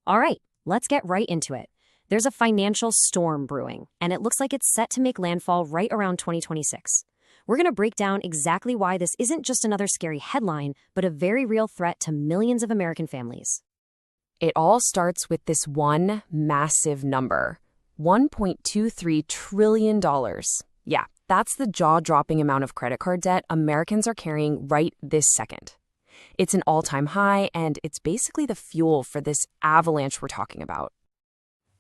All right, let's get right into it. There's a financial storm brewing, and it looks like it's set to make landfall right around 2026. We're going to break down exactly why this isn't just another scary headline, but a very real threat to millions of American families. It all starts with this one massive number, $1.23 trillion. Yeah, that's the jaw-dropping amount of credit card debt Americans are carrying right this second. It's an all-time high, and it's basically the fuel for this avalanche we're talking about.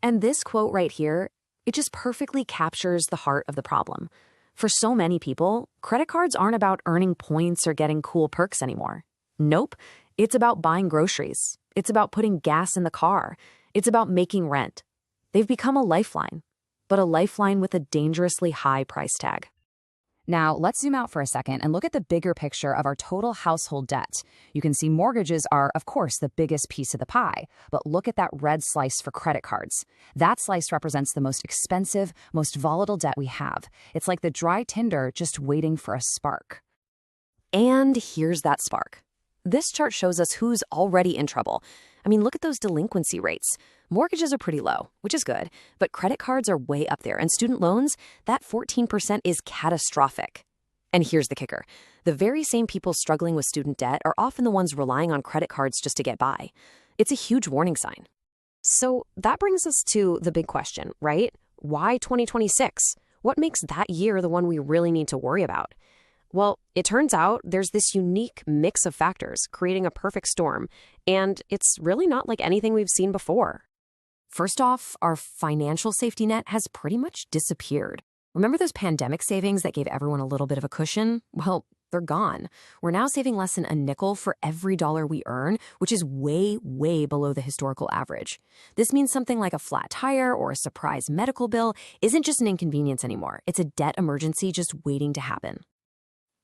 And this quote right here, it just perfectly captures the heart of the problem. For so many people, credit cards aren't about earning points or getting cool perks anymore. Nope, it's about buying groceries. It's about putting gas in the car. It's about making rent. They've become a lifeline, but a lifeline with a dangerously high price tag. Now, let's zoom out for a second and look at the bigger picture of our total household debt. You can see mortgages are, of course, the biggest piece of the pie, but look at that red slice for credit cards. That slice represents the most expensive, most volatile debt we have. It's like the dry tinder just waiting for a spark. And here's that spark. This chart shows us who's already in trouble. I mean, look at those delinquency rates. Mortgages are pretty low, which is good, but credit cards are way up there, and student loans, that 14% is catastrophic. And here's the kicker. The very same people struggling with student debt are often the ones relying on credit cards just to get by. It's a huge warning sign. So that brings us to the big question, right? Why 2026? What makes that year the one we really need to worry about? Well, it turns out there's this unique mix of factors creating a perfect storm, and it's really not like anything we've seen before. First off, our financial safety net has pretty much disappeared. Remember those pandemic savings that gave everyone a little bit of a cushion? Well, they're gone. We're now saving less than a nickel for every dollar we earn, which is way, way below the historical average. This means something like a flat tire or a surprise medical bill isn't just an inconvenience anymore. It's a debt emergency just waiting to happen.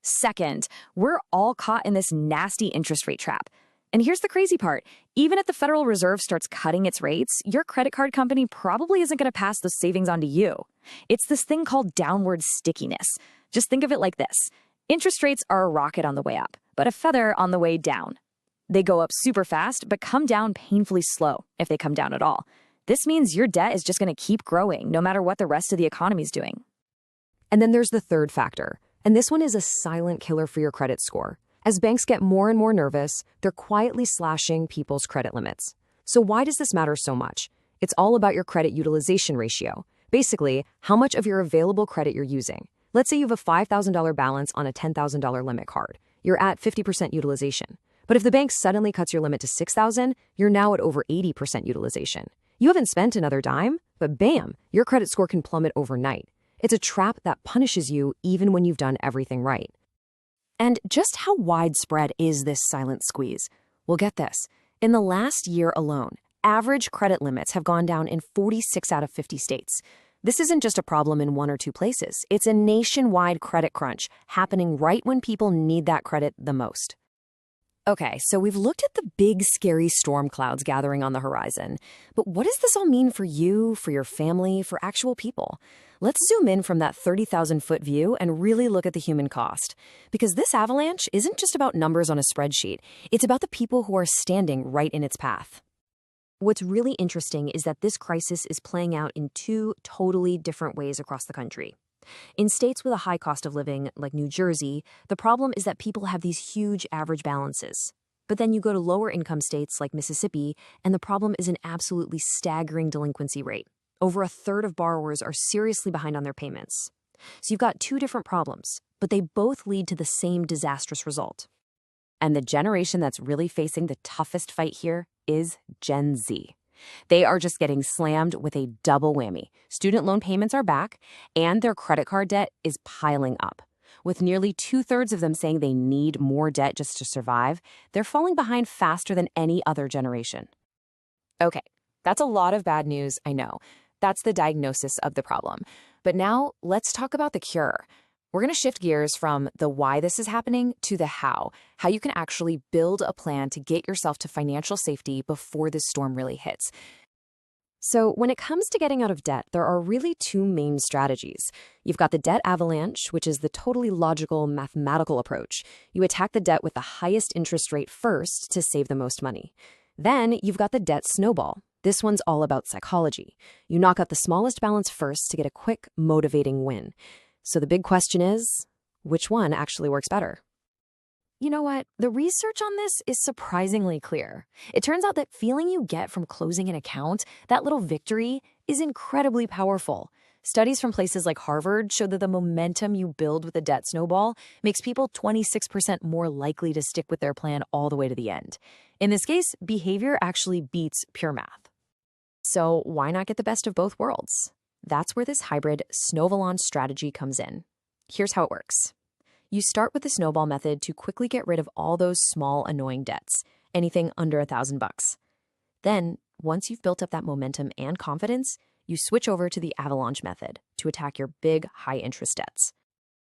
Second, we're all caught in this nasty interest rate trap. And here's the crazy part. Even if the Federal Reserve starts cutting its rates, your credit card company probably isn't going to pass those savings on to you. It's this thing called downward stickiness. Just think of it like this. Interest rates are a rocket on the way up, but a feather on the way down. They go up super fast, but come down painfully slow, if they come down at all. This means your debt is just going to keep growing, no matter what the rest of the economy is doing. And then there's the third factor. And this one is a silent killer for your credit score. As banks get more and more nervous, they're quietly slashing people's credit limits. So why does this matter so much? It's all about your credit utilization ratio. Basically, how much of your available credit you're using. Let's say you have a $5,000 balance on a $10,000 limit card. You're at 50% utilization. But if the bank suddenly cuts your limit to $6,000, you're now at over 80% utilization. You haven't spent another dime, but bam, your credit score can plummet overnight. It's a trap that punishes you even when you've done everything right. And just how widespread is this silent squeeze? Well, get this. In the last year alone, average credit limits have gone down in 46 out of 50 states. This isn't just a problem in one or two places. It's a nationwide credit crunch happening right when people need that credit the most. Okay, so we've looked at the big, scary storm clouds gathering on the horizon. But what does this all mean for you, for your family, for actual people? Let's zoom in from that 30,000-foot view and really look at the human cost. Because this avalanche isn't just about numbers on a spreadsheet. It's about the people who are standing right in its path. What's really interesting is that this crisis is playing out in two totally different ways across the country. In states with a high cost of living, like New Jersey, the problem is that people have these huge average balances. But then you go to lower income states like Mississippi, and the problem is an absolutely staggering delinquency rate. Over a third of borrowers are seriously behind on their payments. So you've got two different problems, but they both lead to the same disastrous result. And the generation that's really facing the toughest fight here is Gen Z. They are just getting slammed with a double whammy. Student loan payments are back, and their credit card debt is piling up. With nearly 2/3 of them saying they need more debt just to survive, they're falling behind faster than any other generation. Okay, that's a lot of bad news, I know. That's the diagnosis of the problem. But now let's talk about the cure. We're going to shift gears from the why this is happening to the how you can actually build a plan to get yourself to financial safety before this storm really hits. So when it comes to getting out of debt, there are really two main strategies. You've got the debt avalanche, which is the totally logical mathematical approach. You attack the debt with the highest interest rate first to save the most money. Then you've got the debt snowball. This one's all about psychology. You knock out the smallest balance first to get a quick, motivating win. So the big question is, which one actually works better? You know what? The research on this is surprisingly clear. It turns out that feeling you get from closing an account, that little victory, is incredibly powerful. Studies from places like Harvard show that the momentum you build with a debt snowball makes people 26% more likely to stick with their plan all the way to the end. In this case, behavior actually beats pure math. So why not get the best of both worlds? That's where this hybrid snowball strategy comes in. Here's how it works. You start with the snowball method to quickly get rid of all those small, annoying debts, anything under $1,000. Then, once you've built up that momentum and confidence, you switch over to the avalanche method to attack your big, high-interest debts.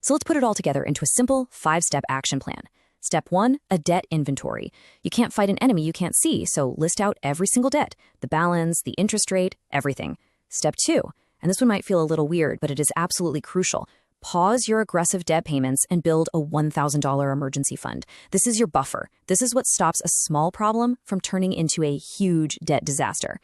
So let's put it all together into a simple 5-step action plan. Step 1, a debt inventory. You can't fight an enemy you can't see, so list out every single debt, the balance, the interest rate, everything. Step 2, and this one might feel a little weird, but it is absolutely crucial. Pause your aggressive debt payments and build a $1,000 emergency fund. This is your buffer. This is what stops a small problem from turning into a huge debt disaster.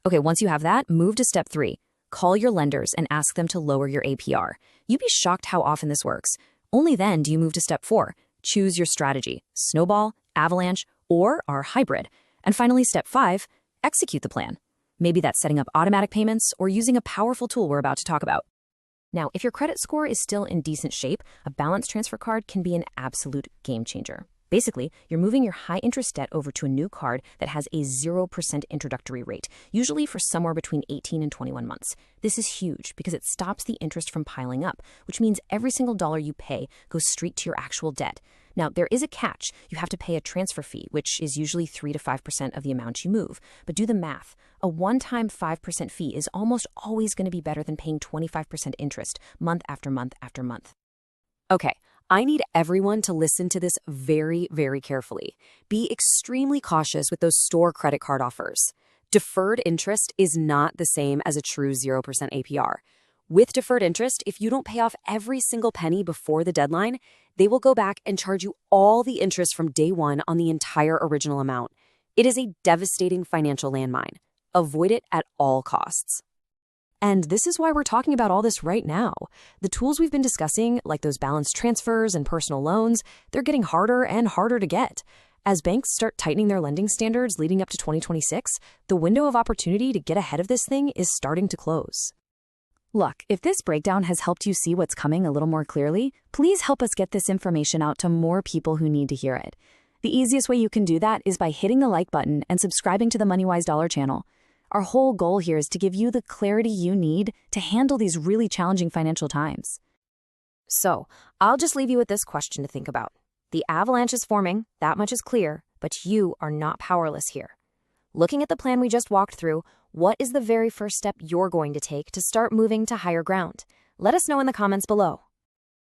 Okay, once you have that, move to step 3. Call your lenders and ask them to lower your APR. You'd be shocked how often this works. Only then do you move to step 4. Choose your strategy, snowball, avalanche, or our hybrid. And finally, step 5, execute the plan. Maybe that's setting up automatic payments or using a powerful tool we're about to talk about. Now, if your credit score is still in decent shape, a balance transfer card can be an absolute game changer. Basically, you're moving your high-interest debt over to a new card that has a 0% introductory rate, usually for somewhere between 18 and 21 months. This is huge because it stops the interest from piling up, which means every single dollar you pay goes straight to your actual debt. Now, there is a catch. You have to pay a transfer fee, which is usually 3 to 5% of the amount you move. But do the math. A one-time 5% fee is almost always going to be better than paying 25% interest month after month after month. Okay, I need everyone to listen to this very, very carefully. Be extremely cautious with those store credit card offers. Deferred interest is not the same as a true 0% APR. With deferred interest, if you don't pay off every single penny before the deadline, they will go back and charge you all the interest from day one on the entire original amount. It is a devastating financial landmine. Avoid it at all costs. And this is why we're talking about all this right now. The tools we've been discussing, like those balance transfers and personal loans, they're getting harder and harder to get. As banks start tightening their lending standards leading up to 2026, the window of opportunity to get ahead of this thing is starting to close. Look, if this breakdown has helped you see what's coming a little more clearly, please help us get this information out to more people who need to hear it. The easiest way you can do that is by hitting the like button and subscribing to the MoneyWise Dollar channel. Our whole goal here is to give you the clarity you need to handle these really challenging financial times. So, I'll just leave you with this question to think about. The avalanche is forming, that much is clear, but you are not powerless here. Looking at the plan we just walked through, what is the very first step you're going to take to start moving to higher ground? Let us know in the comments below.